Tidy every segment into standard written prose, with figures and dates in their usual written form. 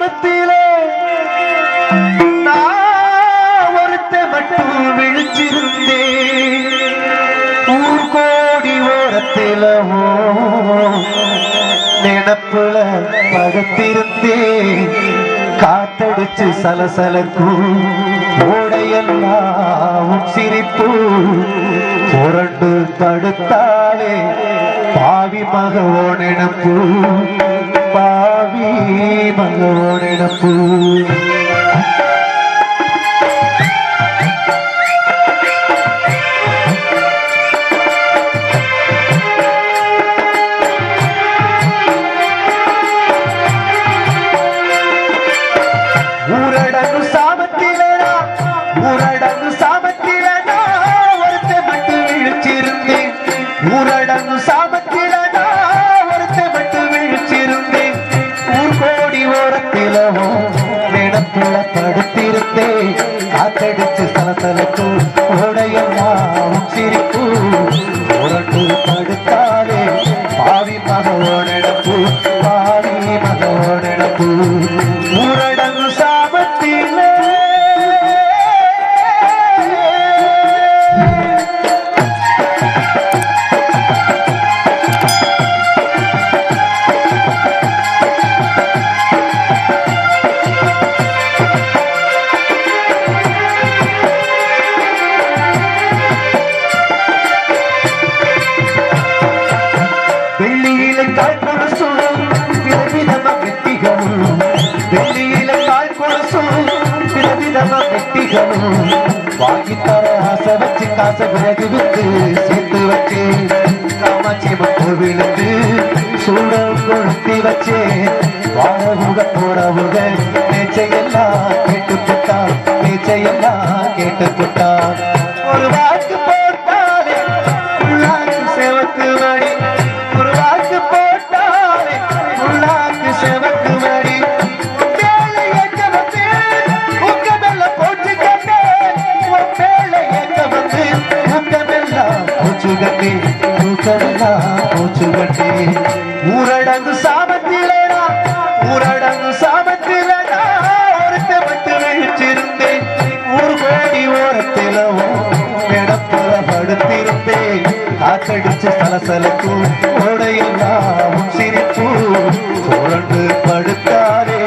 சாமத்திலே நான் ஒருத்த மட்டும் விழிச்சிருந்தேன். ஊர் கோடி ஓரத்திலவோ நினப்புல படுத்திருந்தேன். காத்தடிச்சு சலசலக்கும் ஓடையெல்லாம் சிரிப்பு புரண்டு படுத்தாலே பாவி மகவோ நினப்பு, பாவி மகவோ நினப்பு. ஊரடங்கு சாமத்திலனா ஊரடங்கு சாமத்திலனா ஒருத்த மட்டும் விழிச்சிருந்தேன். ஊரடங்கு சாமத்திலனா ஒருத்த மட்டும் விழிச்சிருந்தேன். ஊர் கோடி ஓரத்திலவோ நினப்புல படுத்திருந்தேன். காத்தடிச்சு சலசலக்கும் ஓடையெல்லாம் சிரிப்பு புரண்டு படுத்தாலே பாவி மகவோ நினப்பு, பாவி மகவோ நினப்பு. ஊரடங்கு சாமத்திலே வெள்ளியில கால் கொலுசும் விதவிதமா வெட்டிகளும், வெள்ளியில கால் கொலுசும் விதவிதமா வெட்டிகளும் வாங்கித்தர ஆசை வச்சு காசை விறகு விட்டு சேர்த்து வச்சு காமாட்சி கோவிலுக்கு சூடம் கொளுத்தி வச்சு வாழவுக போறவுக நேச்சையெல்லாம் கேட்டு புட்டா, நேச்சையெல்லாம் கேட்டு புட்டா. ஒரு வாக்கு போட்டாலே உள்ளாக்கு செவக்கு மணி, ஒரு வாக்கு போட்டாலே உள்ளாக்கு செவக்கு மணி. மேலே எங்க வந்து ஊக்கமெல்லாம் போச்சு கட்டே, மேலே எங்க வந்து ஊக்கமெல்லாம் போச்சு கட்டே, ஊக்கமெல்லாம் போச்சு கட்டே. ஊரடங்கு சாமத்திலேனா ஊரடங்கு சாமத்திலேனா ஒருத்த மட்டும் விழிச்சிருந்தேன். ஊர் கோடி ஓரத்திலவோ இடப்புல படுத்திருந்தேன். காத்தடிச்சு சலசலக்கும் ஓடையெல்லாம் சிரிப்பு புரண்டு படுத்தாரே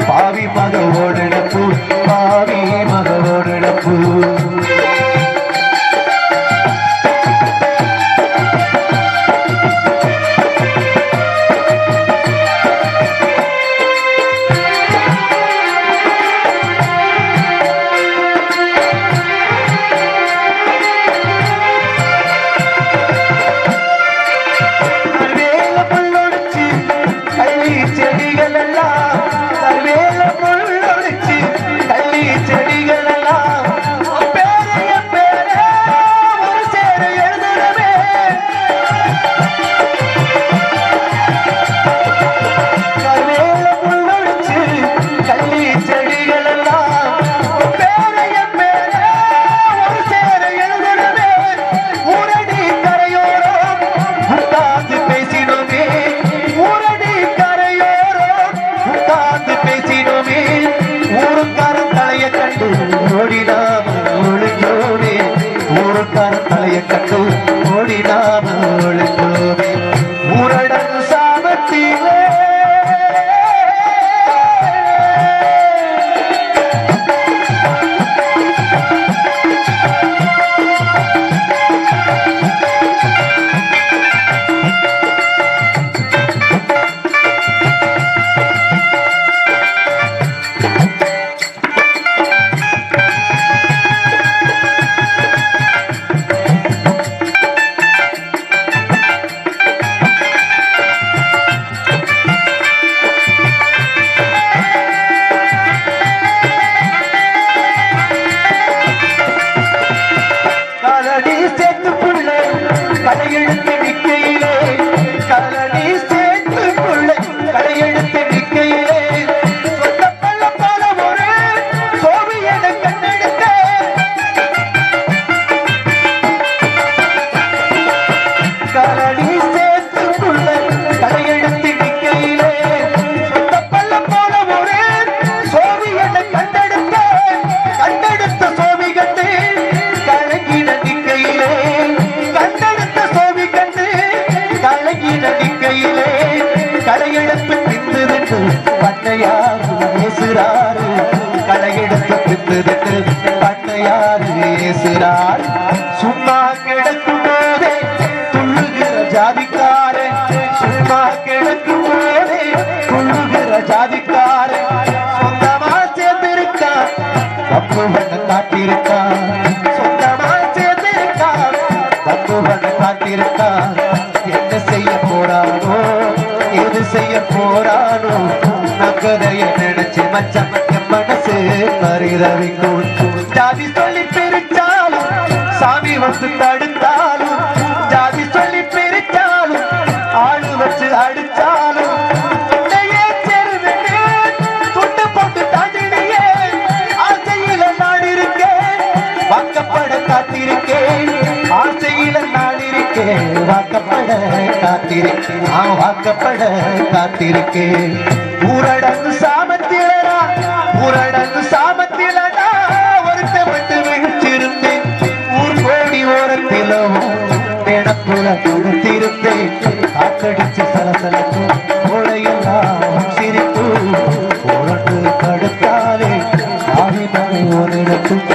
பாவி மகவோ நினப்பு, பாவி மகவோ நினப்பு. செடிகள் எல்லாம் கல்வேல முள்ளொடிச்சு கள்ளி செடிகள் எல்லாம் பேரைய பேர ஒரு சேர எழுதுறவே. கல்வேல முள்ளொடிச்சு கள்ளி செடிகள் எல்லாம் பேரைய பேர ஒரு சேர எழுதுறவே. ஊரடி கரையோரம் உட்கார்ந்து பேசினோமே, ஊரடி கரையோரம் உட்கார்ந்து பேசினோமே. ஊருக்காரன் தலைய கண்டு ஓடினாம ஒழிஞ்சோமே, ஊருக்காரன் தலைய கண்டு ஓடினாம ஒழிஞ்சோமே. ஊரடங்கு சாமத்திலே ஜாதிக்காரன் சொந்தமா சேர்ந்திருக்கான் பக்குவனை காட்டியிருக்கான் சொந்தமா சேர்ந்திருக்கான் பக்குவனை காட்டியிருக்கான் என்ன செய்ய போறானோ எது செய்ய போறானோ நகதைய நினைச்சு மச்சான் என் மனசு பரிதவிக்கும் ஜாதி சொல்லி பிரிச்சாலும் சாமி வந்து தடுத்தாலும் ஜாதி சொல்லி பிரிச்சாலும் ஆளு வச்சு அடிச்சாலும் உன்னையே சேருவேனே, துண்டு போட்டு தாண்டினியே ஆசையில நான் இருக்கேன் வாக்கப்பட காத்திருக்கேன் ஆசையில நான் இருக்கேன் வாக்கப்பட காத்திருக்கேன் வாக்கப்பட காத்திருக்கேன் ஊரடங்கு சாமத்திலடா ஊரடங்கு சாமத்திலடா ஒருத்த மட்டும் விழிச்சிருந்தேன் ஊர் கோடி ஓரத்திலும் நினப்புல கொடுத்திருந்தேன் காத்தடிச்சு சலசலக்கும் கோடையெல்லாம் சிரிப்பு உரண்டு தடுத்தாலே ஆவிதான் ஒரு இடத்தும்